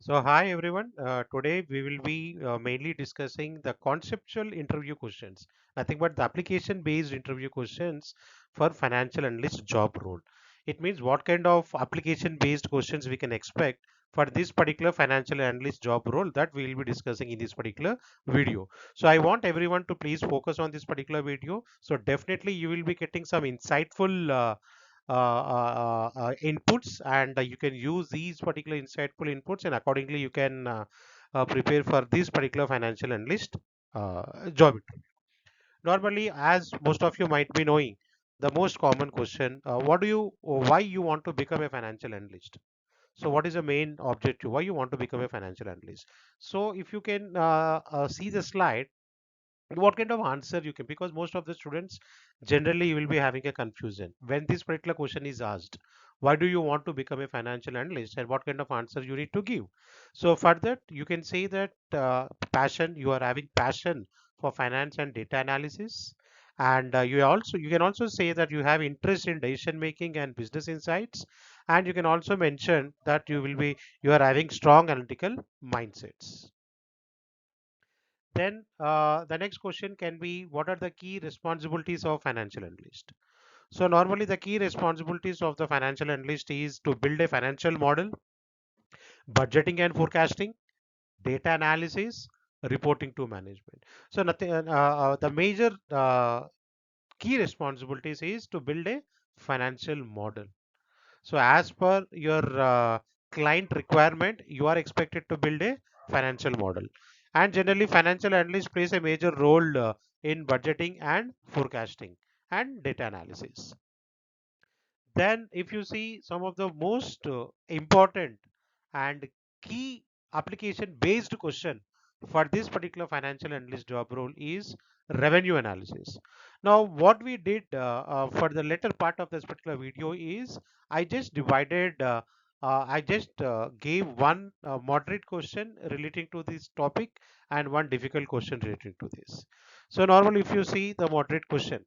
So hi everyone. Today we will be mainly discussing the conceptual interview questions. Nothing but the application based interview questions for financial analyst job role. It means what kind of application based questions we can expect for this particular financial analyst job role that we will be discussing in this particular video. So I want everyone to please focus on this particular video. So definitely you will be getting some insightful inputs, and you can use these particular insightful inputs, and accordingly you can prepare for this particular financial analyst job interview. Normally, as most of you might be knowing, the most common question, why you want to become a financial analyst? So what is the main objective, why you want to become a financial analyst? So if you can see the slide, what kind of answer you can, because most of the students generally will be having a confusion when this particular question is asked, why do you want to become a financial analyst, and what kind of answer you need to give. So for that you can say that passion, you are having passion for finance and data analysis, and you can also say that you have interest in decision making and business insights, and you can also mention that you are having strong analytical mindsets. Then the next question can be, what are the key responsibilities of financial analyst? So normally the key responsibilities of the financial analyst is to build a financial model, budgeting and forecasting, data analysis, reporting to management. So nothing, the major key responsibilities is to build a financial model. So as per your client requirement, you are expected to build a financial model. And generally, financial analyst plays a major role in budgeting and forecasting and data analysis. Then if you see some of the most important and key application based question for this particular financial analyst job role is revenue analysis. Now what we did for the later part of this particular video is I just gave one moderate question relating to this topic and one difficult question relating to this. So normally if you see the moderate question,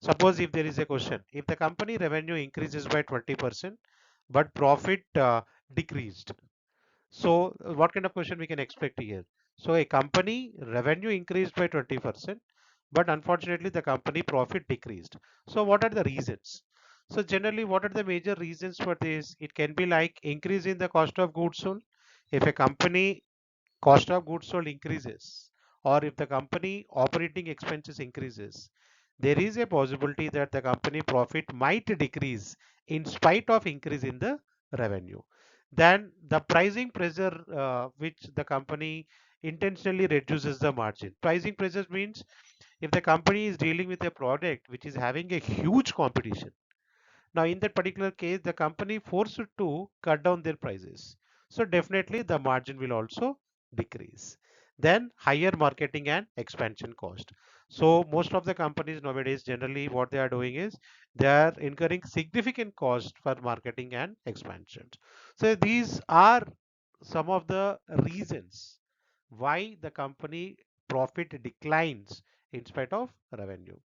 suppose if there is a question, if the company revenue increases by 20%, but profit decreased. So what kind of question we can expect here? So a company revenue increased by 20%, but unfortunately the company profit decreased. So what are the reasons? So generally, what are the major reasons for this? It can be like increase in the cost of goods sold. If a company cost of goods sold increases, or if the company operating expenses increases, there is a possibility that the company profit might decrease in spite of increase in the revenue. Then the pricing pressure, which the company intentionally reduces the margin. Pricing pressure means if the company is dealing with a product which is having a huge competition, now, in that particular case, the company forced to cut down their prices. So definitely the margin will also decrease. Then higher marketing and expansion cost. So most of the companies nowadays, generally what they are doing is they are incurring significant cost for marketing and expansion. So these are some of the reasons why the company profit declines in spite of revenue.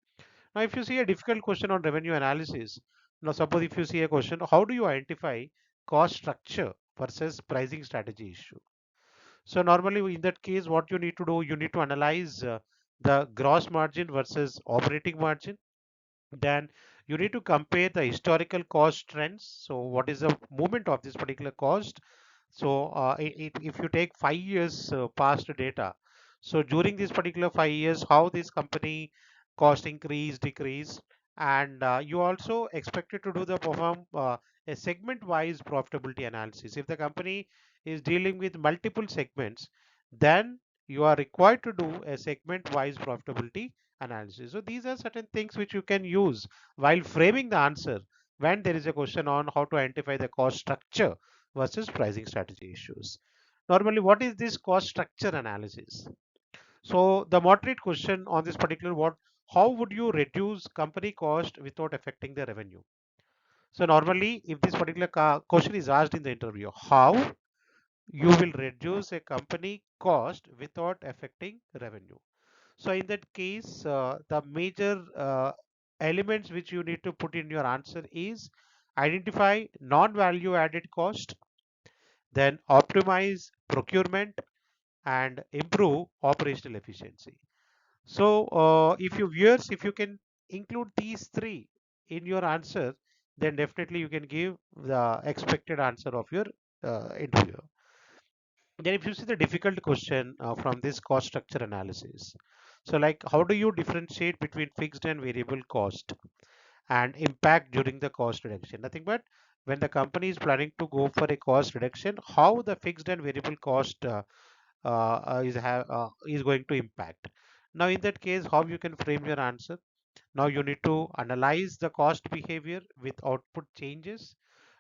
Now, if you see a difficult question on revenue analysis, now suppose if you see a question, how do you identify cost structure versus pricing strategy issue? So normally in that case, what you need to do, you need to analyze the gross margin versus operating margin. Then you need to compare the historical cost trends. So what is the movement of this particular cost? So if you take 5 years past data, so during this particular 5 years, how this company cost increase, decrease, and you also expected to do the perform a segment-wise profitability analysis. If the company is dealing with multiple segments, then you are required to do a segment-wise profitability analysis. So these are certain things which you can use while framing the answer when there is a question on how to identify the cost structure versus pricing strategy issues. Normally, what is this cost structure analysis? So the moderate question on this particular, what, how would you reduce company cost without affecting the revenue? So normally, if this particular question is asked in the interview, how you will reduce a company cost without affecting revenue? So in that case, the major elements which you need to put in your answer is identify non-value added cost, then optimize procurement and improve operational efficiency. So, if you viewers, if you can include these three in your answer, then definitely you can give the expected answer of your interview. Then, if you see the difficult question from this cost structure analysis, so like how do you differentiate between fixed and variable cost and impact during the cost reduction? Nothing but when the company is planning to go for a cost reduction, how the fixed and variable cost is going to impact. Now, in that case, how you can frame your answer? Now you need to analyze the cost behavior with output changes.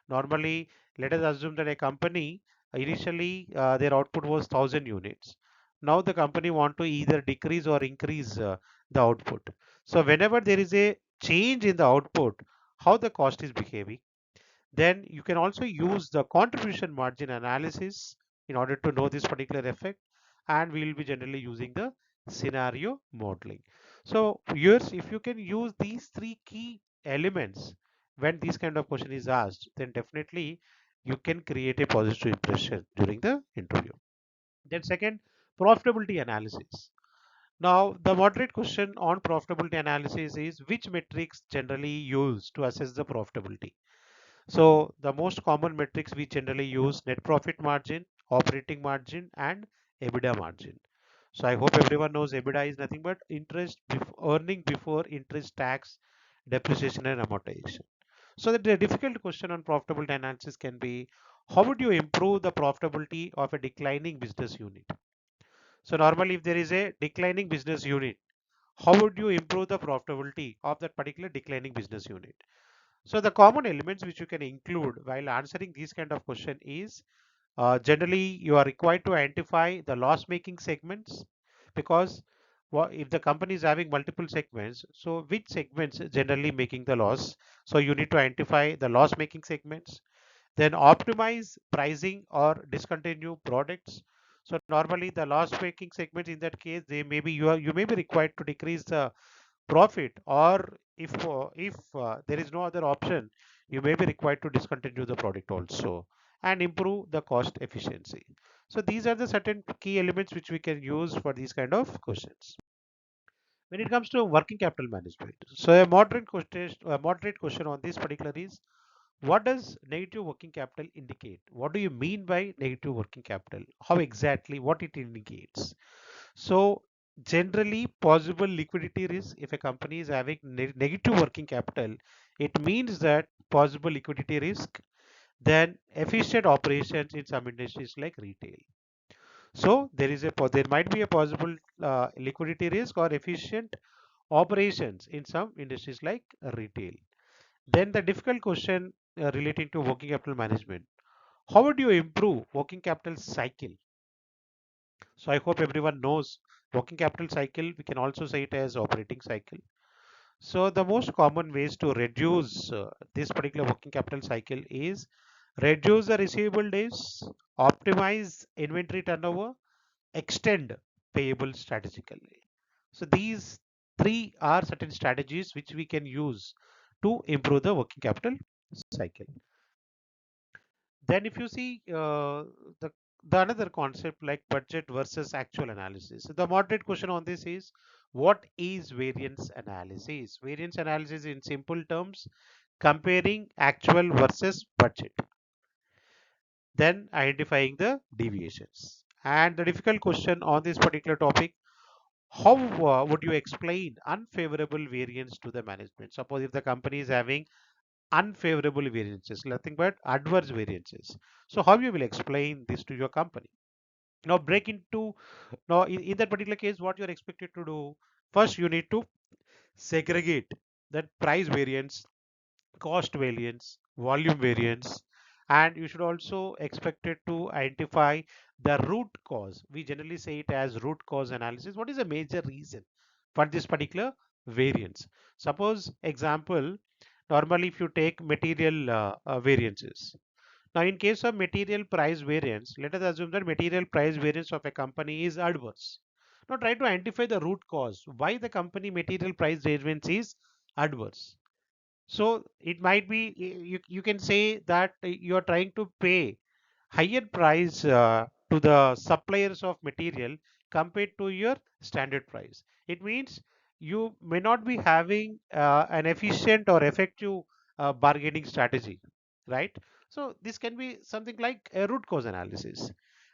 Normally, let us assume that a company initially their output was 1000 units. Now the company want to either decrease or increase the output. So whenever there is a change in the output, how the cost is behaving, then you can also use the contribution margin analysis in order to know this particular effect, and we will be generally using the scenario modeling. So yours, if you can use these three key elements when this kind of question is asked, then definitely you can create a positive impression during the interview. Then second, profitability analysis. Now the moderate question on profitability analysis is which metrics generally used to assess the profitability. So the most common metrics we generally use: net profit margin, operating margin, and EBITDA margin. So I hope everyone knows EBITDA is nothing but earning before interest, tax, depreciation, and amortization. So the difficult question on profitability analysis can be, how would you improve the profitability of a declining business unit? So normally if there is a declining business unit, how would you improve the profitability of that particular declining business unit? So the common elements which you can include while answering these kind of question is, generally you are required to identify the loss making segments, because if the company is having multiple segments, so which segments generally making the loss? So you need to identify the loss making segments, then optimize pricing or discontinue products. So normally the loss making segments, in that case, they may be you may be required to decrease the profit, or if there is no other option, you may be required to discontinue the product also and improve the cost efficiency. So these are the certain key elements which we can use for these kind of questions. When it comes to working capital management, so a moderate question on this particular is, what does negative working capital indicate? What do you mean by negative working capital? How exactly what it indicates? So generally, possible liquidity risk, if a company is having negative working capital, it means that possible liquidity risk, then efficient operations in some industries like retail. So there might be a possible liquidity risk or efficient operations in some industries like retail. Then the difficult question relating to working capital management. How would you improve working capital cycle? So I hope everyone knows working capital cycle. We can also say it as operating cycle. So the most common ways to reduce this particular working capital cycle is reduce the receivable days, optimize inventory turnover, extend payable strategically. So these three are certain strategies which we can use to improve the working capital cycle. Then if you see the the another concept like budget versus actual analysis. So the moderate question on this is, what is variance analysis? Variance analysis in simple terms, comparing actual versus budget, then identifying the deviations. And the difficult question on this particular topic, how would you explain unfavorable variance to the management? Suppose if the company is having unfavorable variances, nothing but adverse variances. So how you will explain this to your company? Now break into, now in that particular case, what you're expected to do, first you need to segregate that price variance, cost variance, volume variance, and you should also expected to identify the root cause. We generally say it as root cause analysis. What is the major reason for this particular variance? Suppose example, normally if you take material variances. Now in case of material price variance, let us assume that material price variance of a company is adverse. Now try to identify the root cause why the company material price variance is adverse. So it might be, you can say that you are trying to pay higher price to the suppliers of material compared to your standard price. It means you may not be having an efficient or effective bargaining strategy, right? So this can be something like a root cause analysis.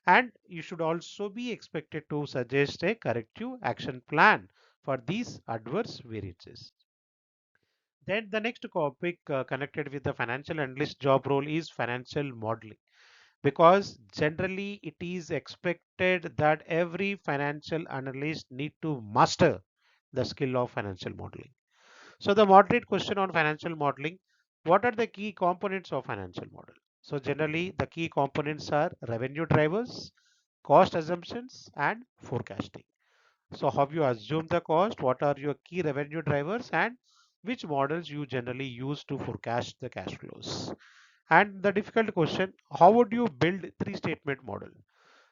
And you should also be expected to suggest a corrective action plan for these adverse variances. Then the next topic connected with the financial analyst job role is financial modeling, because generally it is expected that every financial analyst need to master the skill of financial modeling. So the moderate question on financial modeling: what are the key components of financial model? So generally the key components are revenue drivers, cost assumptions, and forecasting. So how you assume the cost, what are your key revenue drivers, and which models you generally use to forecast the cash flows. And the difficult question: how would you build three statement model?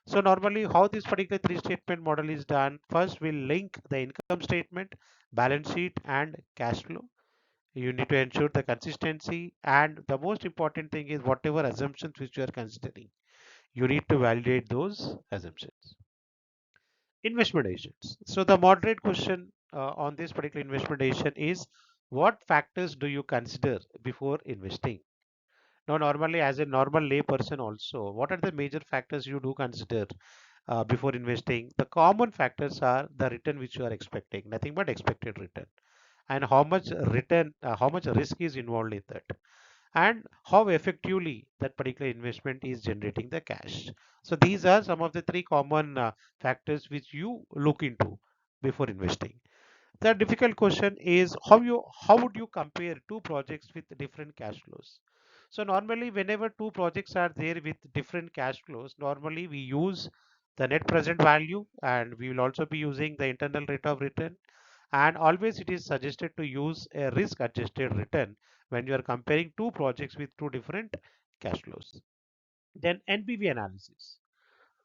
So normally how this particular three statement model is done: first we'll link the income statement, balance sheet, and cash flow. You need to ensure the consistency, and the most important thing is whatever assumptions which you are considering, you need to validate those assumptions. Investment decisions. So the moderate question on this particular investment decision is: what factors do you consider before investing? Now, normally, as a normal lay person, also, what are the major factors you do consider before investing? The common factors are the return which you are expecting, nothing but expected return, and how much return, how much risk is involved in that, and how effectively that particular investment is generating the cash. So these are some of the three common factors which you look into before investing. The difficult question is how would you compare two projects with different cash flows? So normally whenever two projects are there with different cash flows, normally we use the net present value, and we will also be using the internal rate of return, and always it is suggested to use a risk adjusted return when you are comparing two projects with two different cash flows. Then NPV analysis.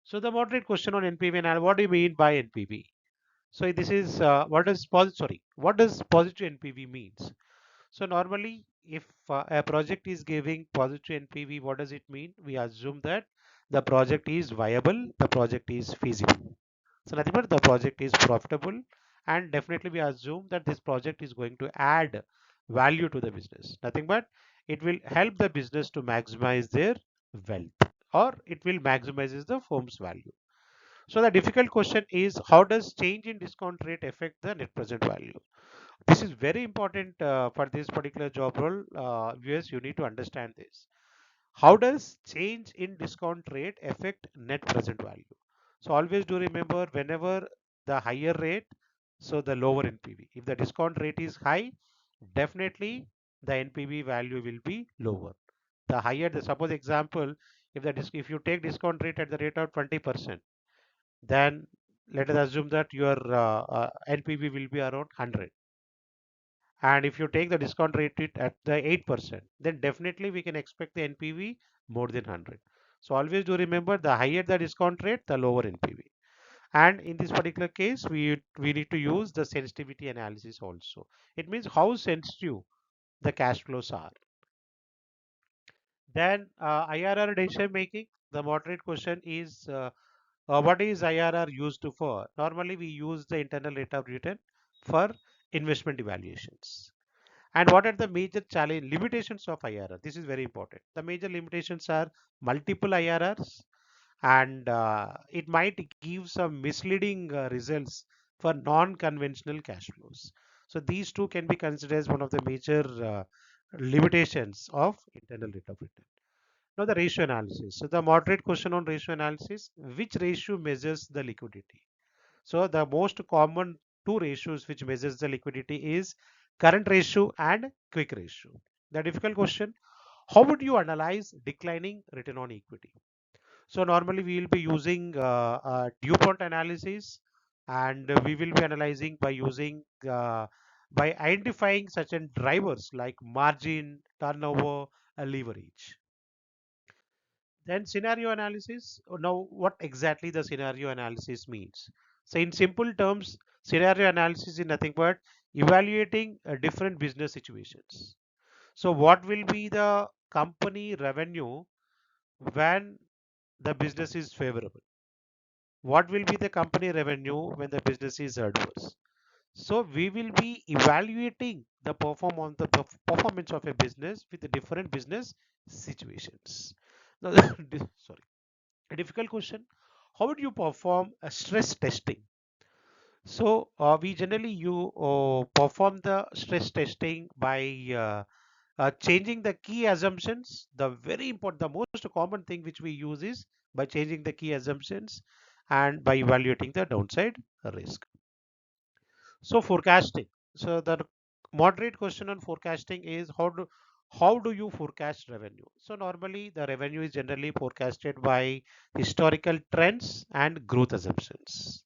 So the moderate question on NPV analysis: what do you mean by NPV? So this is what does positive NPV means? So normally, if a project is giving positive NPV, what does it mean? We assume that the project is viable, the project is feasible. So nothing but the project is profitable, and definitely we assume that this project is going to add value to the business. Nothing but it will help the business to maximize their wealth, or it will maximize the firm's value. So the difficult question is: how does change in discount rate affect the net present value? This is very important for this particular job role. Viewers, you need to understand this. How does change in discount rate affect net present value? So always do remember, whenever the higher rate, so the lower NPV. If the discount rate is high, definitely the NPV value will be lower. The higher the, suppose example, if you take discount rate at the rate of 20%, then let us assume that your NPV will be around 100. And if you take the discount rate at the 8%, then definitely we can expect the NPV more than 100. So always do remember, the higher the discount rate, the lower NPV. And in this particular case, we need to use the sensitivity analysis also. It means how sensitive the cash flows are. Then IRR decision making. The moderate question is what is IRR used for? Normally we use the internal rate of return for investment evaluations. And what are the major challenge limitations of IRR? This is very important. The major limitations are multiple IRRs, and it might give some misleading results for non-conventional cash flows. So these two can be considered as one of the major limitations of internal rate of return. Now the ratio analysis. So the moderate question on ratio analysis: which ratio measures the liquidity? So the most common two ratios which measures the liquidity is current ratio and quick ratio. The difficult question: how would you analyze declining return on equity? So normally we will be using DuPont analysis, and we will be analyzing by using by identifying certain drivers like margin, turnover, leverage. Then scenario analysis. Now, what exactly the scenario analysis means? So in simple terms, scenario analysis is nothing but evaluating different business situations. So what will be the company revenue when the business is favorable? What will be the company revenue when the business is adverse? So we will be evaluating the performance of a business with the different business situations. Now, sorry, a difficult question. How would you perform a stress testing? So we generally you perform the stress testing by changing the key assumptions. The very important, the most common thing which we use is by changing the key assumptions and by evaluating the downside risk. So forecasting. So the moderate question on forecasting is how do you forecast revenue? So normally the revenue is generally forecasted by historical trends and growth assumptions.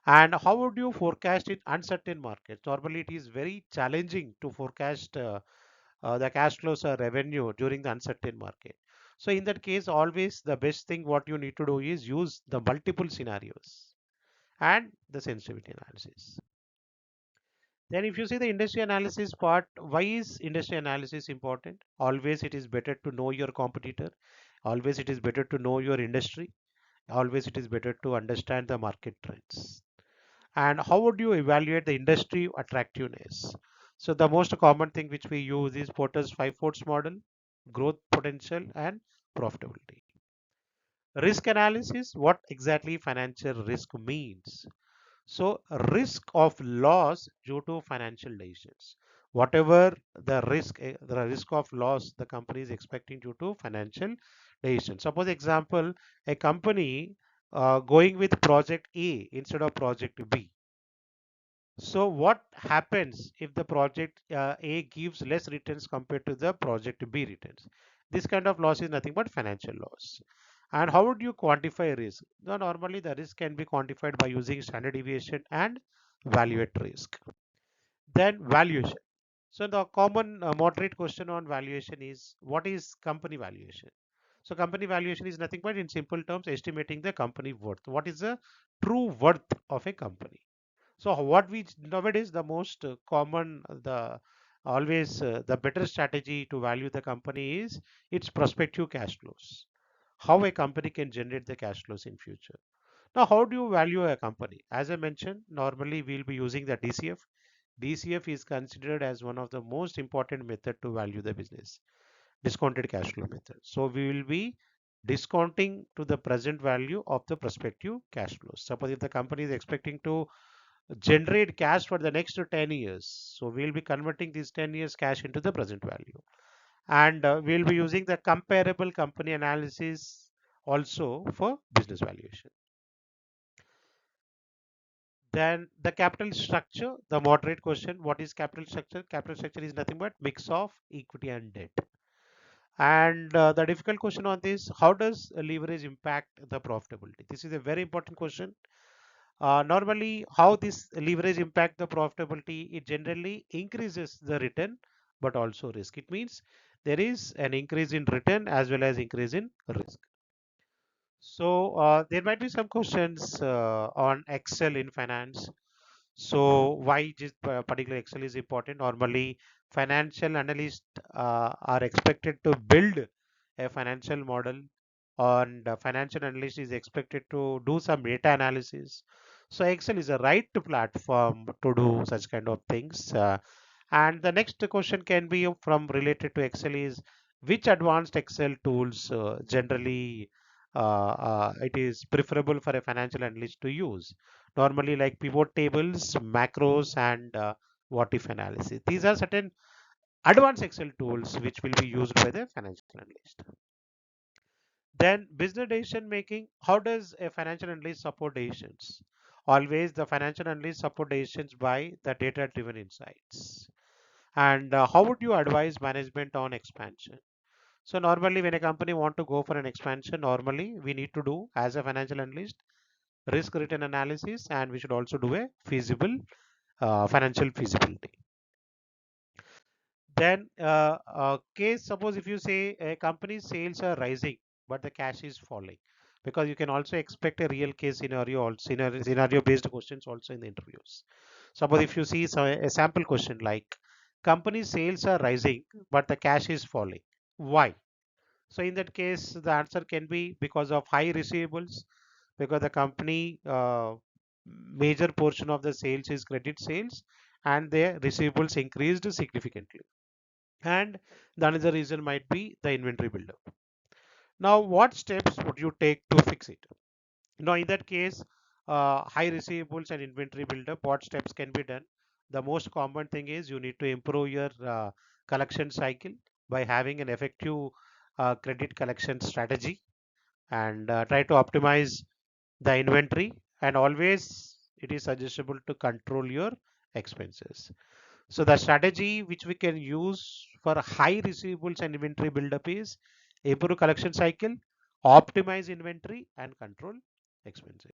And how would you forecast in uncertain markets? Normally it is very challenging to forecast the cash flows or revenue during the uncertain market. So in that case, always the best thing what you need to do is use the multiple scenarios and the sensitivity analysis. Then if you see the industry analysis part, why is industry analysis important? Always it is better to know your competitor. Always it is better to know your industry. Always it is better to understand the market trends. And how would you evaluate the industry attractiveness? So the most common thing which we use is Porter's 5 force model, growth potential and profitability. Risk analysis, what exactly financial risk means. So risk of loss due to financial decisions. Whatever the risk of loss the company is expecting due to financial decisions. Suppose example, a company going with project A instead of project B. So what happens if the project A gives less returns compared to the project B returns? This kind of loss is nothing but financial loss. And how would you quantify risk? Now, normally the risk can be quantified by using standard deviation and valuate risk. Then valuation. So the common moderate question on valuation is what is company valuation? So company valuation is nothing but in simple terms estimating the company worth. What is the true worth of a company? So what we nowadays the most common the always the better strategy to value the company is its prospective cash flows. How a company can generate the cash flows in future. Now, how do you value a company? As I mentioned, normally we'll be using the DCF. DCF is considered as one of the most important method to value the business, discounted cash flow method. So we will be discounting to the present value of the prospective cash flows. Suppose if the company is expecting to generate cash for the next 10 years. So we'll be converting these 10 years cash into the present value. And we'll be using the comparable company analysis also for business valuation. Then the capital structure, the moderate question, what is capital structure? Capital structure is nothing but mix of equity and debt. And the difficult question on this, how does leverage impact the profitability? This is a very important question. Normally, how this leverage impact the profitability? It generally increases the return, but also risk. It means there is an increase in return as well as increase in risk. So there might be some questions on Excel in finance. So why this particular Excel is important? Normally, financial analysts are expected to build a financial model, and the financial analyst is expected to do some data analysis. So Excel is a right platform to do such kind of things. And the next question can be from related to Excel is which advanced Excel tools generally it is preferable for a financial analyst to use. Normally like pivot tables, macros, and what if analysis. These are certain advanced Excel tools which will be used by the financial analyst. Then business decision making. How does a financial analyst support decisions? Always the financial analyst support decisions by the data driven insights. And how would you advise management on expansion? So normally when a company want to go for an expansion, normally we need to do as a financial analyst risk return analysis, and we should also do a feasible financial feasibility. Then case suppose if you say a company's sales are rising but the cash is falling, because you can also expect a real case scenario also scenario based questions also in the interviews. Suppose if you see a sample question like company sales are rising but the cash is falling, why? So in that case, the answer can be because of high receivables, because the company major portion of the sales is credit sales and their receivables increased significantly. And the another reason might be the inventory buildup. Now, what steps would you take to fix it? Now, in that case, high receivables and inventory buildup, what steps can be done? The most common thing is you need to improve your collection cycle by having an effective credit collection strategy, and try to optimize the inventory, and always it is suggestible to control your expenses. So the strategy which we can use for high receivables and inventory buildup is improve collection cycle, optimize inventory, and control expenses.